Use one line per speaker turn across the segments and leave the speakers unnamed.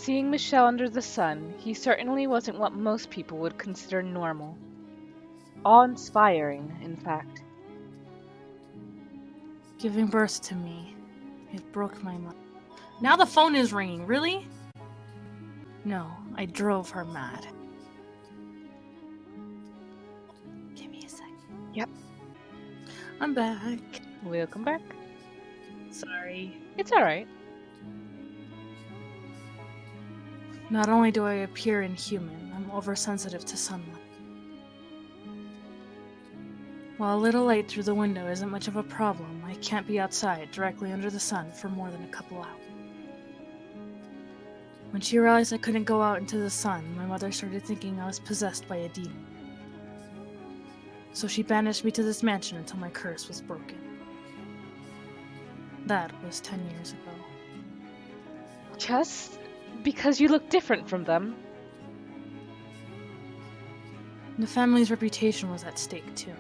Seeing Michelle under the sun, he certainly wasn't what most people would consider normal. Awe-inspiring, in fact.
Giving birth to me, it broke my mind. Now the phone is ringing, really? No, I drove her mad. Give me a sec.
Yep.
I'm back.
Welcome back.
Sorry.
It's alright.
Not only do I appear inhuman, I'm oversensitive to sunlight. While a little light through the window isn't much of a problem, I can't be outside directly under the sun for more than a couple hours. When she realized I couldn't go out into the sun, my mother started thinking I was possessed by a demon. So she banished me to this mansion until my curse was broken. That was 10 years ago.
Just because you look different from them.
The family's reputation was at stake, too.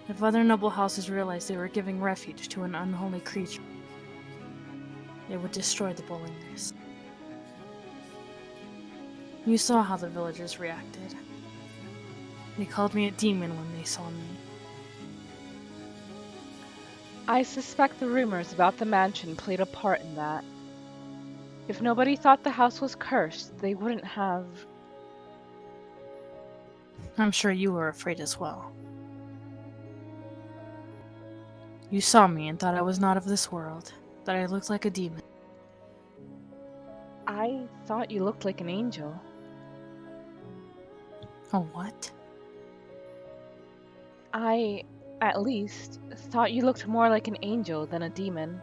If other noble houses realized they were giving refuge to an unholy creature, they would destroy the Bollingers. You saw how the villagers reacted. They called me a demon when they saw me.
I suspect the rumors about the mansion played a part in that. If nobody thought the house was cursed, they wouldn't have...
I'm sure you were afraid as well. You saw me and thought I was not of this world, that I looked like a demon.
I thought you looked like an angel.
A what?
I, at least, thought you looked more like an angel than a demon.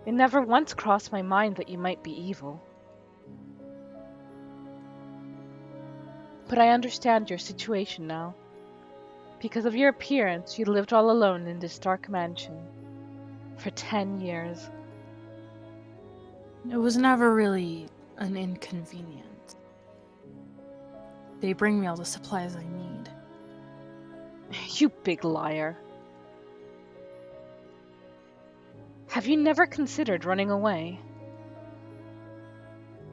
It never once crossed my mind that you might be evil. But I understand your situation now. Because of your appearance, you lived all alone in this dark mansion. For 10 years.
It was never really an inconvenience. They bring me all the supplies I need.
You big liar. Have you never considered running away?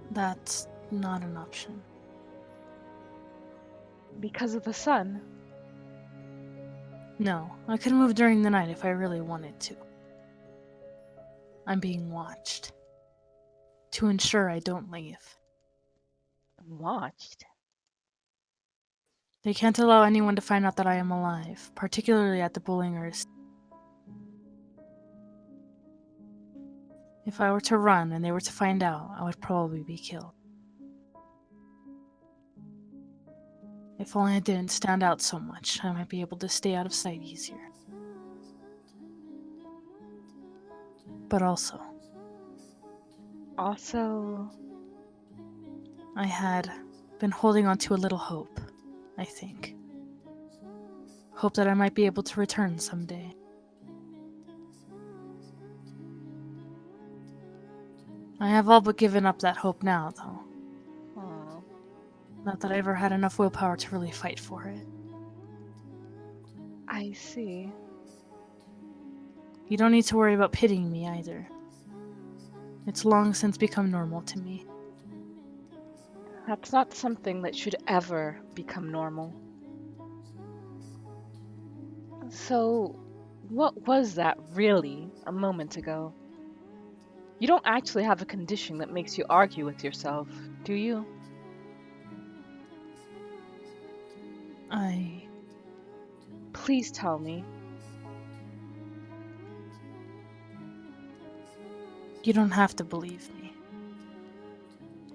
That's not an option.
Because of the sun?
No, I could move during the night if I really wanted to. I'm being watched. To ensure I don't leave.
Watched?
They can't allow anyone to find out that I am alive, particularly at the Bollingers. If I were to run and they were to find out, I would probably be killed. If only I didn't stand out so much, I might be able to stay out of sight easier. But also, I had been holding on to a little hope, I think. Hope that I might be able to return someday. I have all but given up that hope now, though.
Aww.
Not that I ever had enough willpower to really fight for it.
I see.
You don't need to worry about pitying me either. It's long since become normal to me.
That's not something that should ever become normal. So, what was that really a moment ago? You don't actually have a condition that makes you argue with yourself, do you? Please tell me.
You don't have to believe me.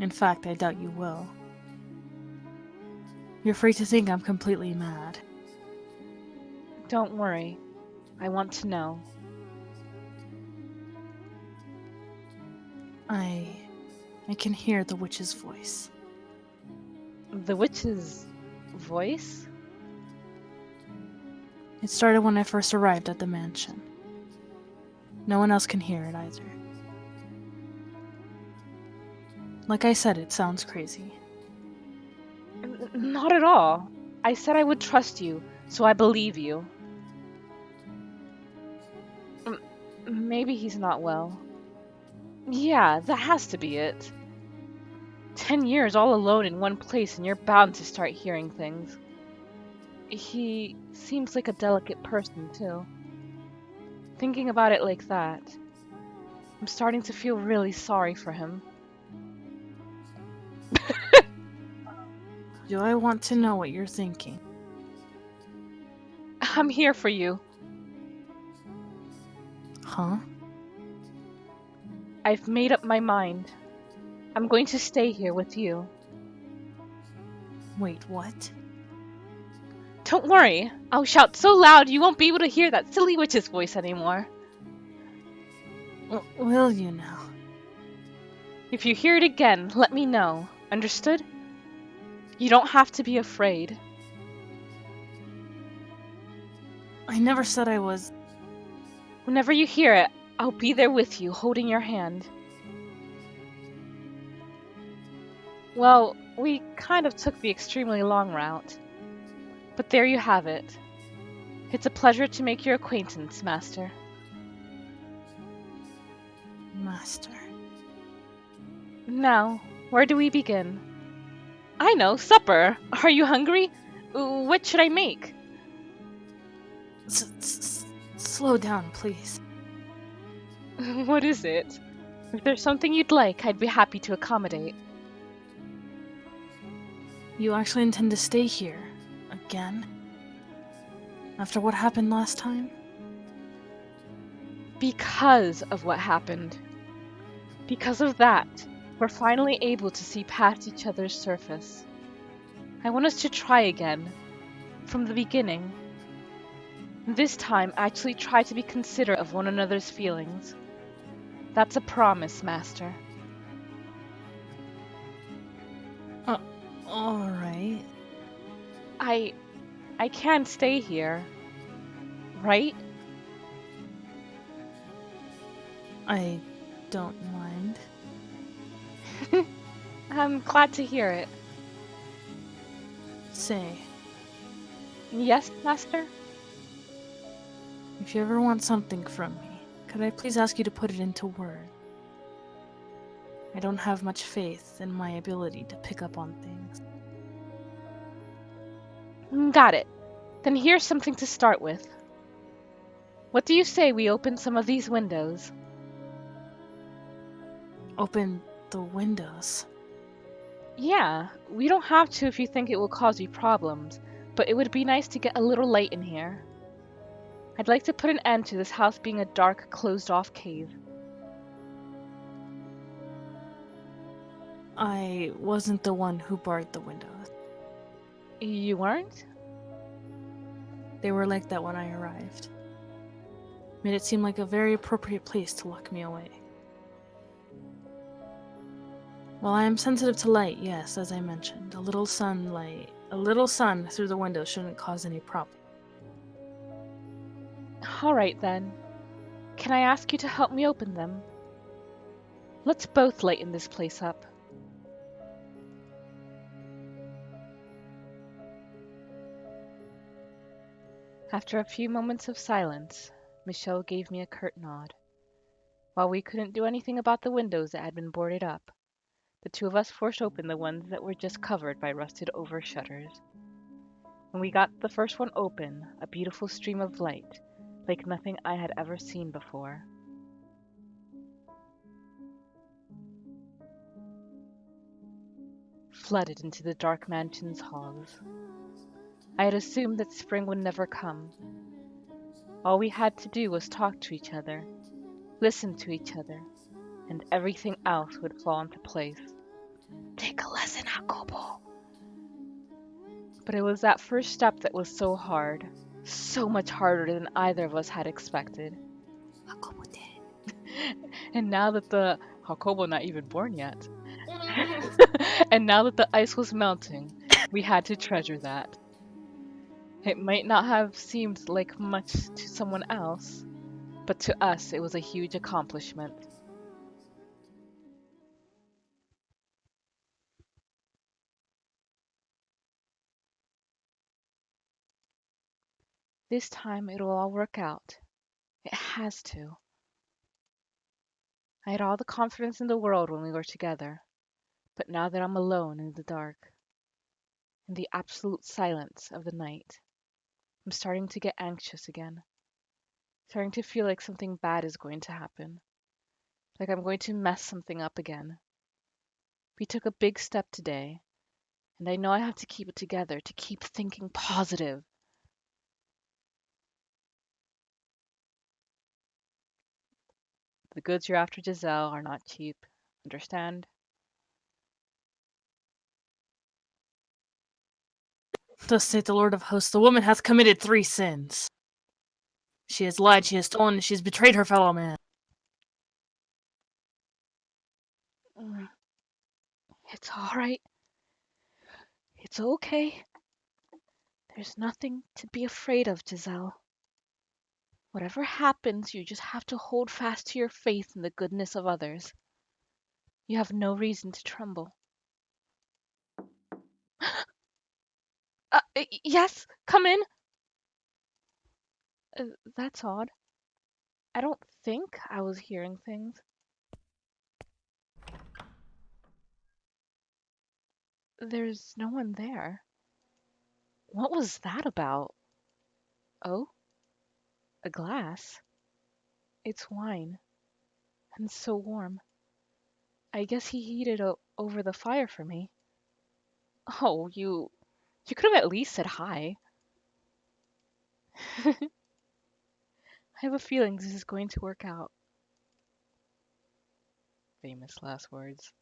In fact, I doubt you will. You're free to think I'm completely mad.
Don't worry. I want to know.
I can hear the witch's voice.
The witch's voice?
It started when I first arrived at the mansion. No one else can hear it either. Like I said, it sounds crazy.
Not at all. I said I would trust you, so I believe you. Maybe he's not well. Yeah, that has to be it. 10 years all alone in one place and you're bound to start hearing things. He seems like a delicate person, too. Thinking about it like that, I'm starting to feel really sorry for him.
Do I want to know what you're thinking?
I'm here for you.
Huh?
I've made up my mind. I'm going to stay here with you.
Wait, what?
Don't worry, I'll shout so loud you won't be able to hear that silly witch's voice anymore.
Will you now?
If you hear it again, let me know. Understood? You don't have to be afraid.
I never said I was.
Whenever you hear it, I'll be there with you, holding your hand. Well, we kind of took the extremely long route. But there you have it. It's a pleasure to make your acquaintance, Master.
Master.
Now, where do we begin? I know, supper! Are you hungry? What should I make?
Slow down, please.
What is it? If there's something you'd like, I'd be happy to accommodate.
You actually intend to stay here? Again? After what happened last time?
Because of what happened. Because of that, we're finally able to see past each other's surface. I want us to try again, from the beginning. This time, actually try to be considerate of one another's feelings. That's a promise, Master.
Alright.
I can't stay here, right?
I don't mind.
I'm glad to hear it.
Say,
Yes, Master?
if you ever want something from me, could I please ask you to put it into words? I don't have much faith in my ability to pick up on things.
Got it. Then here's something to start with. What do you say we open some of these windows?
Open the windows.
Yeah, we don't have to if you think it will cause you problems, but it would be nice to get a little light in here. I'd like to put an end to this house being a dark, closed-off cave.
I wasn't the one who barred the windows.
You weren't?
They were like that when I arrived. Made it seem like a very appropriate place to lock me away. While I am sensitive to light, yes, as I mentioned, a little sun through the window shouldn't cause any problem.
All right then. Can I ask you to help me open them? Let's both lighten this place up. After a few moments of silence, Michelle gave me a curt nod. While we couldn't do anything about the windows that had been boarded up, the two of us forced open the ones that were just covered by rusted over shutters. When we got the first one open, a beautiful stream of light, like nothing I had ever seen before, flooded into the dark mansion's halls. I had assumed that spring would never come. All we had to do was talk to each other, listen to each other, and everything else would fall into place. Take a lesson, Jacobo. But it was that first step that was so hard, so much harder than either of us had expected.
Jacobo did.
And now that the Jacobo not even born yet. And now that the ice was melting, we had to treasure that. It might not have seemed like much to someone else, but to us it was a huge accomplishment. This time it'll all work out. It has to. I had all the confidence in the world when we were together, but now that I'm alone in the dark, in the absolute silence of the night, I'm starting to get anxious again, starting to feel like something bad is going to happen, like I'm going to mess something up again. We took a big step today, and I know I have to keep it together, to keep thinking positive. The goods you're after, Giselle, are not cheap. Understand?
Thus saith the Lord of hosts, the woman hath committed 3 sins. She has lied, she has stolen, and she has betrayed her fellow man.
Mm, It's all right. It's okay. There's nothing to be afraid of, Giselle. Whatever happens, you just have to hold fast to your faith in the goodness of others. You have no reason to tremble. Yes, come in. That's odd. I don't think I was hearing things. There's no one there. What was that about? Oh, a glass. It's wine, and so warm. I guess he heated over the fire for me. Oh, you could have at least said hi. I have a feeling this is going to work out. Famous last words.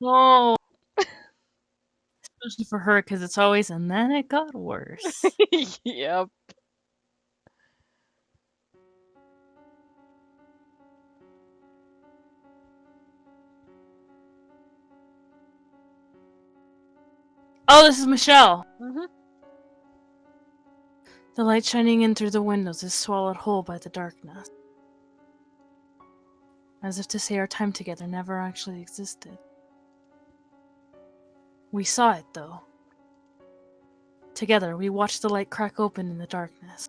Oh, especially for her, because it's always, and then it got worse.
Yep.
Oh, this is Michelle.
hmm
The light shining in through the windows is swallowed whole by the darkness, as if to say our time together never actually existed. We saw it, though. Together, we watched the light crack open in the darkness.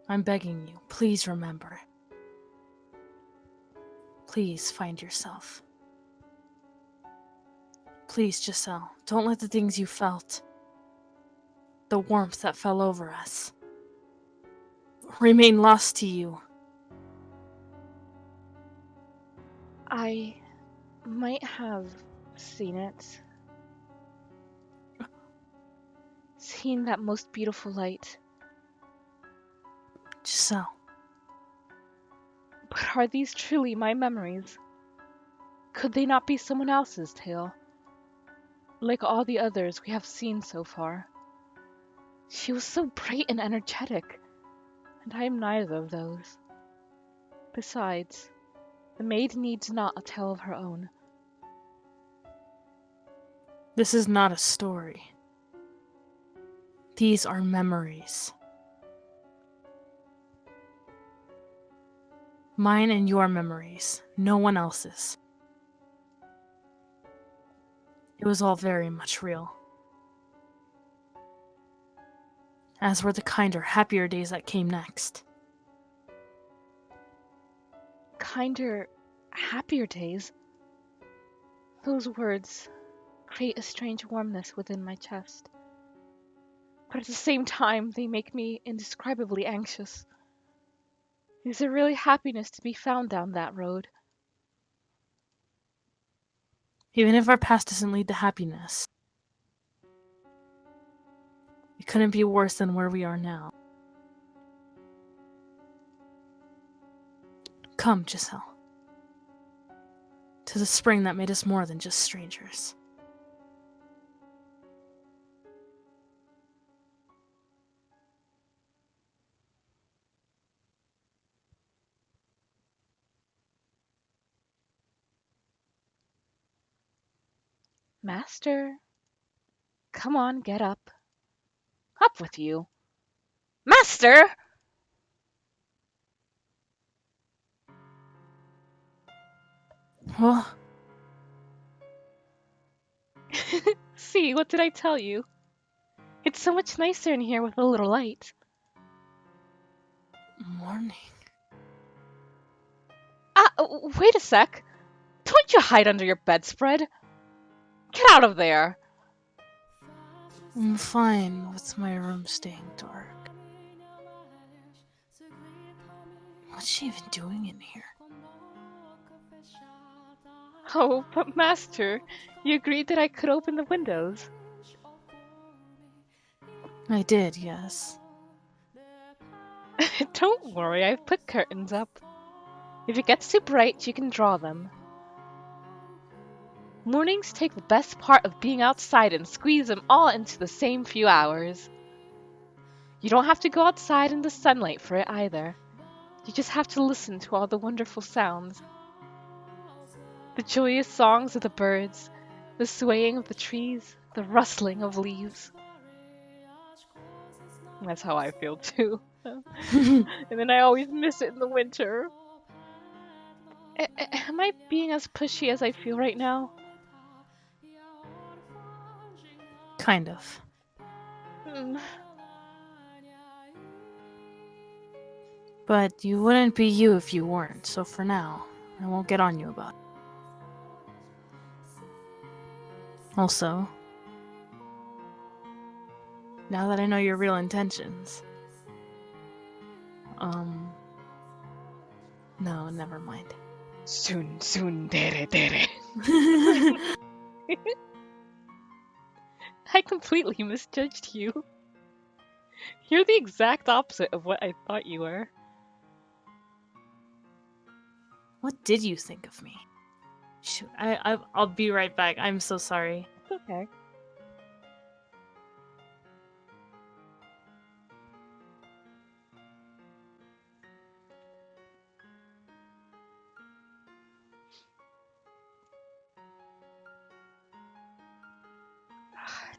I'm begging you, please remember. Please find yourself. Please, Giselle, don't let the things you felt, the warmth that fell over us, remain lost to you.
I might have seen it. Seen that most beautiful light.
Giselle,
But are these truly my memories? Could they not be someone else's tale? Like all the others we have seen so far. She was so bright and energetic, and I am neither of those. Besides, the maid needs not a tale of her own.
this is not a story. These are memories. Mine and your memories, no one else's. It was all very much real. As were the kinder, happier days that came next.
Kinder, happier days. Those words create a strange warmness within my chest. But at the same time, they make me indescribably anxious. Is there really happiness to be found down that road?
Even if our past doesn't lead to happiness, it couldn't be worse than where we are now. Come, Giselle. To the spring that made us more than just strangers.
Master, come on, get up. Up with you. Master!
Well,
See, what did I tell you? It's so much nicer in here with a little light.
morning.
Wait a sec. Don't you hide under your bedspread. Get out of there.
I'm fine with my room staying dark. What's she even doing in here?
Oh, but master, you agreed that I could open the windows.
I did, yes.
Don't worry, I've put curtains up. If it gets too bright, you can draw them. Mornings take the best part of being outside and squeeze them all into the same few hours. You don't have to go outside in the sunlight for it either. You just have to listen to all the wonderful sounds. The joyous songs of the birds, the swaying of the trees, the rustling of leaves. That's how I feel too. And then I always miss it in the winter. Am I being as pushy as I feel right now?
Kind of.
Hmm.
But you wouldn't be you if you weren't, so for now, I won't get on you about it. Also, now that I know your real intentions, no, never mind.
Soon, dere. I completely misjudged you. You're the exact opposite of what I thought you were.
What did you think of me? Shoot, I'll be right back. I'm so sorry.
It's okay.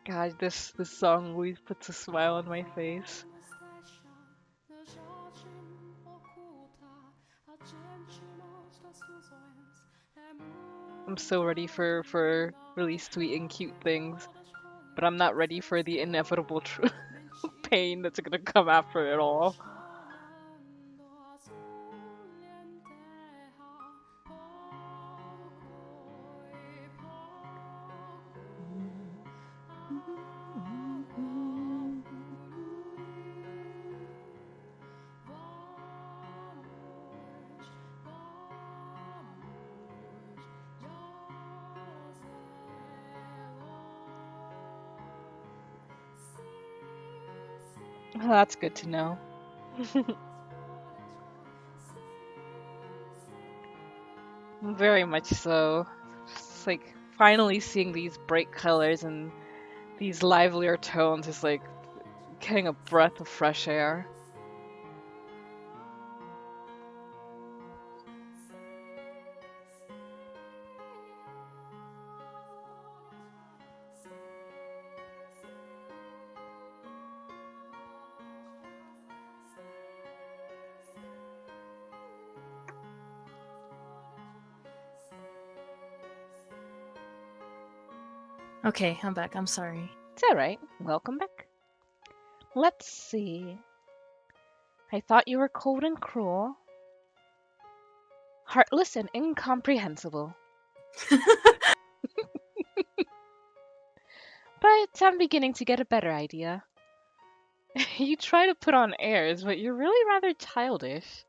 God, this song always puts a smile on my face. I'm so ready for really sweet and cute things, but I'm not ready for the inevitable pain that's gonna come after it all. Well, that's good to know. Very much so. It's like finally seeing these bright colors and these livelier tones is like getting a breath of fresh air.
Okay, I'm back. I'm sorry.
It's alright. Welcome back. Let's see. I thought you were cold and cruel, heartless and incomprehensible. But I'm beginning to get a better idea. You try to put on airs, but you're really rather childish.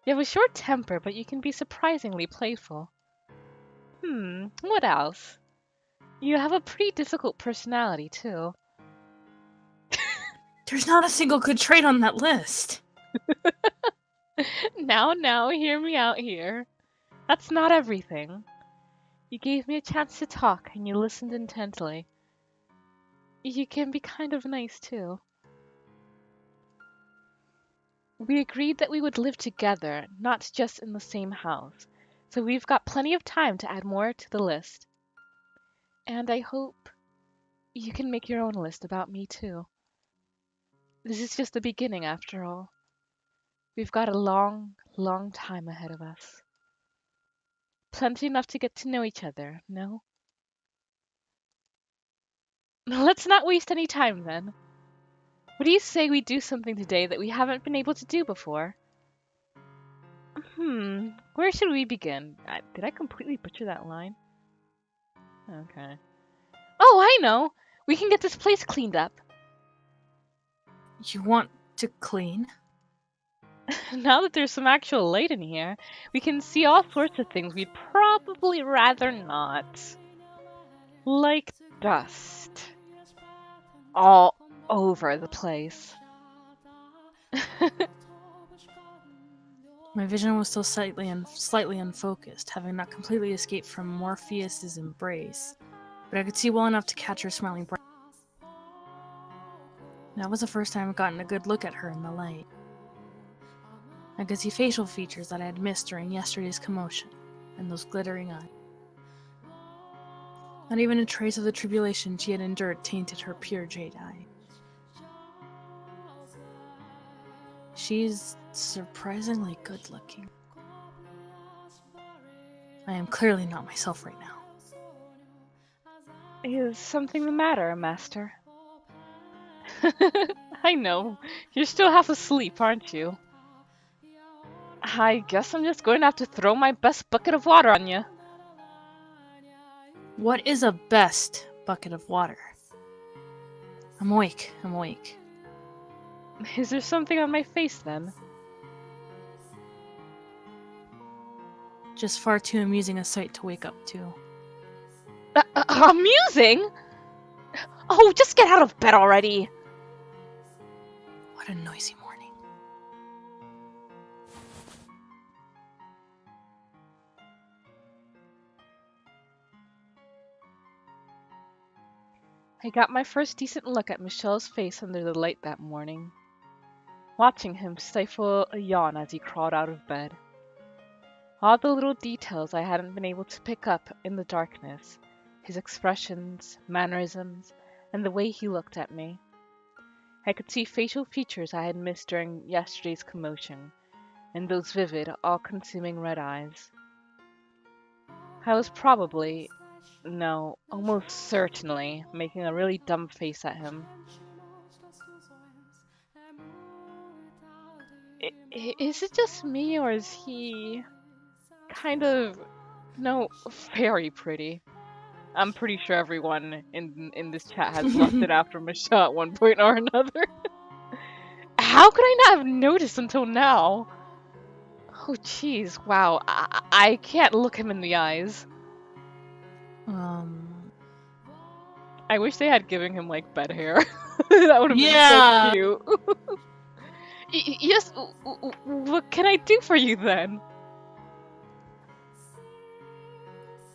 You have a short temper, but you can be surprisingly playful. What else? You have a pretty difficult personality, too.
There's not a single good trait on that list.
Now, hear me out here. That's not everything. You gave me a chance to talk, and you listened intently. You can be kind of nice, too. We agreed that we would live together, not just in the same house, so we've got plenty of time to add more to the list. And I hope you can make your own list about me, too. This is just the beginning, after all. We've got a long time ahead of us. Plenty enough to get to know each other, no? Let's not waste any time, then. What do you say we do something today that we haven't been able to do before? Where should we begin? Did I completely butcher that line? Okay. Oh, I know! We can get this place cleaned up.
You want to clean?
Now that there's some actual light in here, we can see all sorts of things we'd probably rather not. Like dust. All over the place.
My vision was still slightly unfocused, having not completely escaped from Morpheus's embrace, but I could see well enough to catch her smiling bright. That was the first time I'd gotten a good look at her in the light. I could see facial features that I had missed during yesterday's commotion, and those glittering eyes. Not even a trace of the tribulation she had endured tainted her pure jade eye. She's surprisingly good looking. I am clearly not myself right now.
Is something the matter, Master? I know. You're still half asleep, aren't you? I guess I'm just going to have to throw my best bucket of water on you.
What is a best bucket of water? I'm awake.
Is there something on my face, then?
Just far too amusing a sight to wake up to.
Amusing? Oh, just get out of bed already!
What a noisy morning.
I got my first decent look at Michelle's face under the light that morning, watching him stifle a yawn as he crawled out of bed. All the little details I hadn't been able to pick up in the darkness, his expressions, mannerisms, and the way he looked at me. I could see facial features I had missed during yesterday's commotion, and those vivid, all-consuming red eyes. I was probably, no, almost certainly, making a really dumb face at him. Is it just me, or is he kind of, no, very pretty? I'm pretty sure everyone in this chat has lusted after Michelle at one point or another. How could I not have noticed until now? Oh, jeez, wow. I can't look him in the eyes. I wish they had given him, like, bed hair. That would have been so cute. Yes, what can I do for you, then?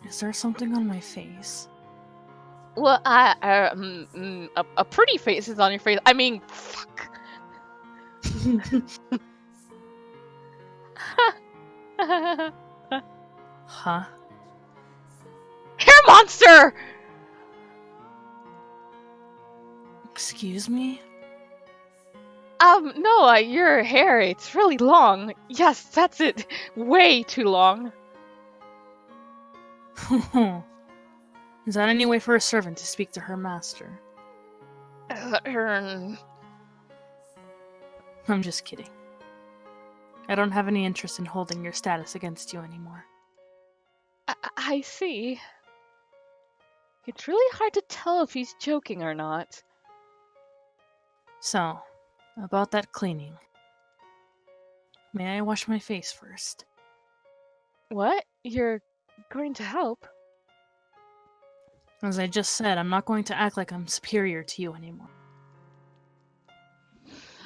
Is there something on my face?
Well, a pretty face is on your face. I mean, fuck.
Huh?
Hair monster!
Excuse me?
No, your hair, it's really long. Yes, that's it. Way too long.
Is that any way for a servant to speak to her master?
Um,
I'm just kidding. I don't have any interest in holding your status against you anymore.
I see. It's really hard to tell if he's joking or not.
So, about that cleaning. May I wash my face first?
What? You're going to help?
As I just said, I'm not going to act like I'm superior to you anymore.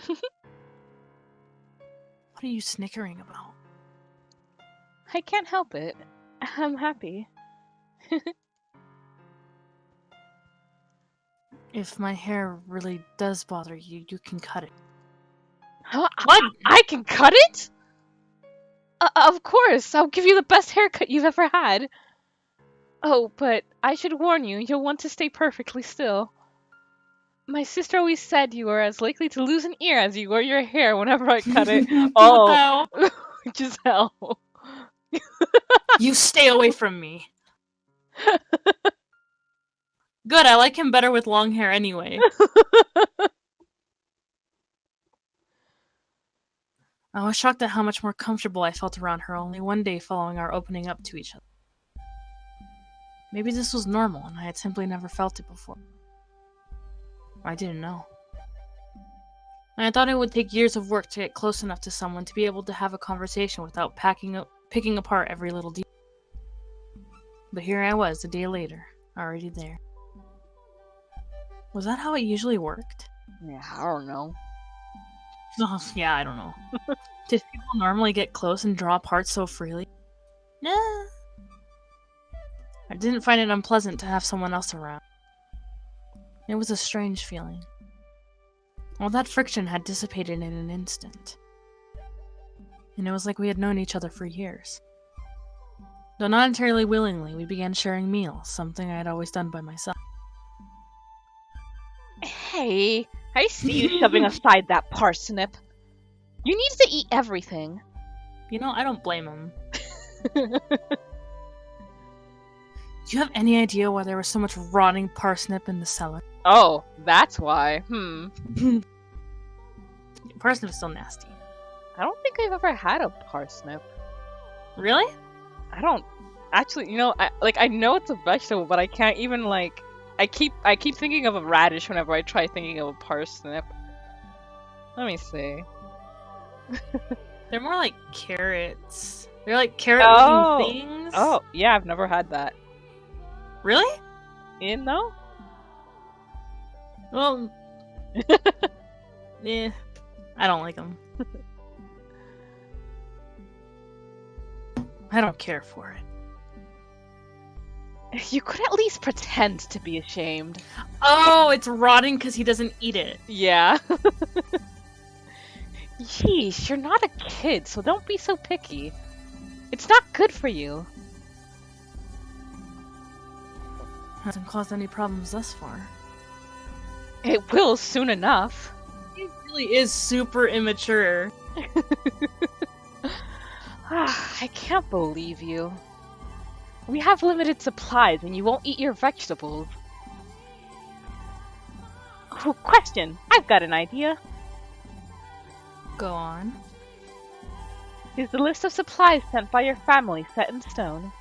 What are you snickering about?
I can't help it. I'm happy.
If my hair really does bother you, you can cut it.
Huh?
What?
I can cut it? Of course, I'll give you the best haircut you've ever had. Oh, but I should warn you, you'll want to stay perfectly still. My sister always said you were as likely to lose an ear as you were your hair whenever I cut it. Oh, Giselle.
You stay away from me. Good, I like him better with long hair anyway. I was shocked at how much more comfortable I felt around her only one day following our opening up to each other. Maybe this was normal and I had simply never felt it before. I didn't know. And I thought it would take years of work to get close enough to someone to be able to have a conversation without picking apart every little detail. But here I was, a day later, already there. Was that how it usually worked?
Yeah, I don't know.
Yeah, I don't know. Did people normally get close and draw apart so freely? Nah. I didn't find it unpleasant to have someone else around. It was a strange feeling. All that friction had dissipated in an instant. And it was like we had known each other for years. Though not entirely willingly, we began sharing meals, something I had always done by myself.
Hey, I see you shoving aside that parsnip. You need to eat everything.
You know, I don't blame him. Do you have any idea why there was so much rotting parsnip in the cellar?
Oh, that's why.
Parsnip is still nasty.
I don't think I've ever had a parsnip.
Really?
I don't actually. I know it's a vegetable, but I can't even I keep thinking of a radish whenever I try thinking of a parsnip. Let me see.
They're more like carrots. They're like carrot-looking things.
Oh, yeah, I've never had that.
Really?
You know?
Well, yeah, I don't like them. I don't care for it.
You could at least pretend to be ashamed.
Oh, it's rotting because he doesn't eat it.
Yeah. Yeesh, you're not a kid, so don't be so picky. It's not good for you.
Hasn't caused any problems thus far.
It will soon enough.
He really is super immature.
I can't believe you. We have limited supplies and you won't eat your vegetables. Oh, question! I've got an idea.
Go on.
Is the list of supplies sent by your family set in stone?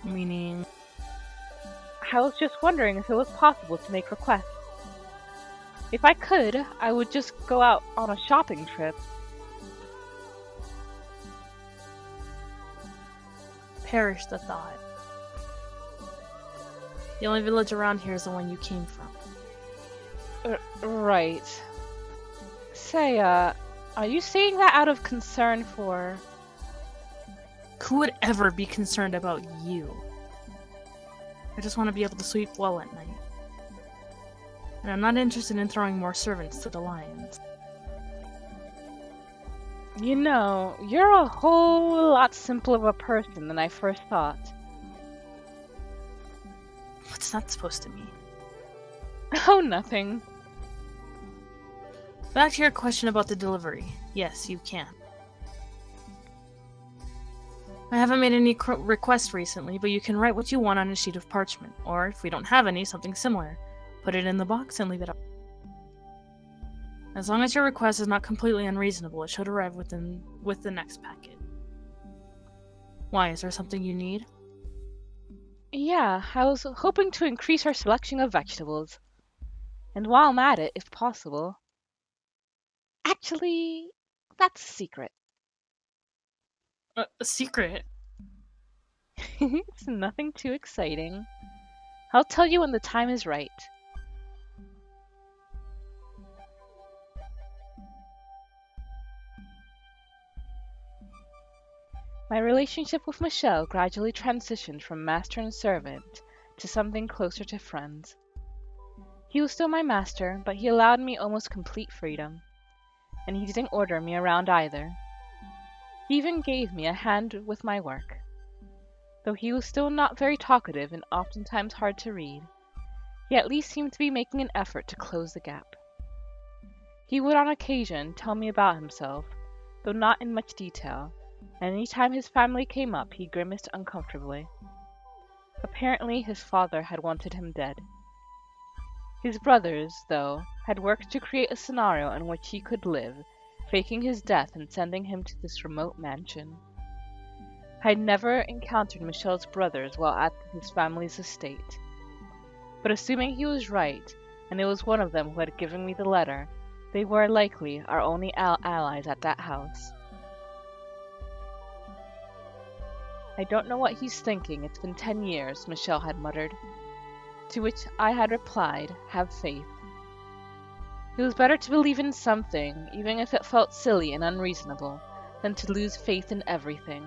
Meaning?
I was just wondering if it was possible to make requests. If I could, I would just go out on a shopping trip.
Perish the thought. The only village around here is the one you came from.
Right. Say, are you saying that out of concern for...
Who would ever be concerned about you? I just want to be able to sleep well at night. And I'm not interested in throwing more servants to the lions.
You know, you're a whole lot simpler of a person than I first thought.
What's that supposed to mean?
Oh, nothing.
Back to your question about the delivery. Yes, you can. I haven't made any requests recently, but you can write what you want on a sheet of parchment, or if we don't have any, something similar. Put it in the box and leave it up. As long as your request is not completely unreasonable, it should arrive with the next packet. Why, is there something you need?
Yeah, I was hoping to increase our selection of vegetables. And while I'm at it, if possible... Actually, that's a secret.
A secret?
It's nothing too exciting. I'll tell you when the time is right. My relationship with Michelle gradually transitioned from master and servant to something closer to friends. He was still my master, but he allowed me almost complete freedom. And he didn't order me around either. He even gave me a hand with my work. Though he was still not very talkative and oftentimes hard to read, he at least seemed to be making an effort to close the gap. He would on occasion tell me about himself, though not in much detail, and any time his family came up he grimaced uncomfortably. Apparently his father had wanted him dead. His brothers, though, had worked to create a scenario in which he could live, faking his death and sending him to this remote mansion. I had never encountered Michelle's brothers while at his family's estate. But assuming he was right, and it was one of them who had given me the letter, they were likely our only allies at that house. I don't know what he's thinking, it's been 10 years, Michelle had muttered. To which I had replied, have faith. It was better to believe in something, even if it felt silly and unreasonable, than to lose faith in everything.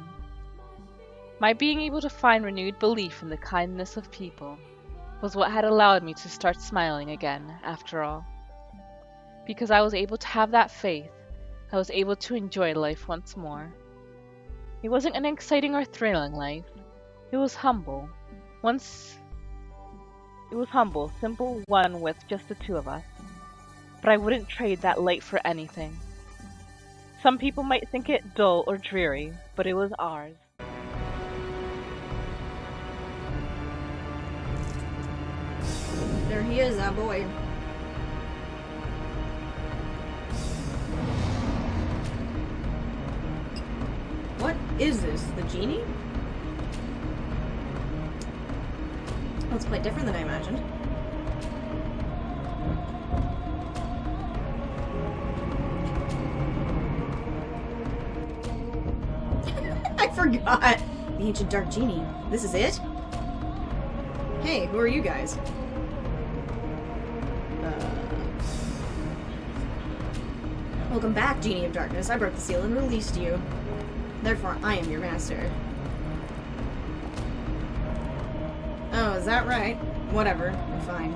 My being able to find renewed belief in the kindness of people was what had allowed me to start smiling again, after all. Because I was able to have that faith, I was able to enjoy life once more. It wasn't an exciting or thrilling life. It was humble. Simple one with just the two of us. But I wouldn't trade that light for anything. Some people might think it dull or dreary, but it was ours.
There he is, that boy. What is this? The genie? Well, it's quite different than I imagined. I forgot! The ancient dark genie. This is it? Hey, who are you guys? Welcome back, Genie of Darkness. I broke the seal and released you. Therefore, I am your master. Oh, is that right? Whatever. I'm fine.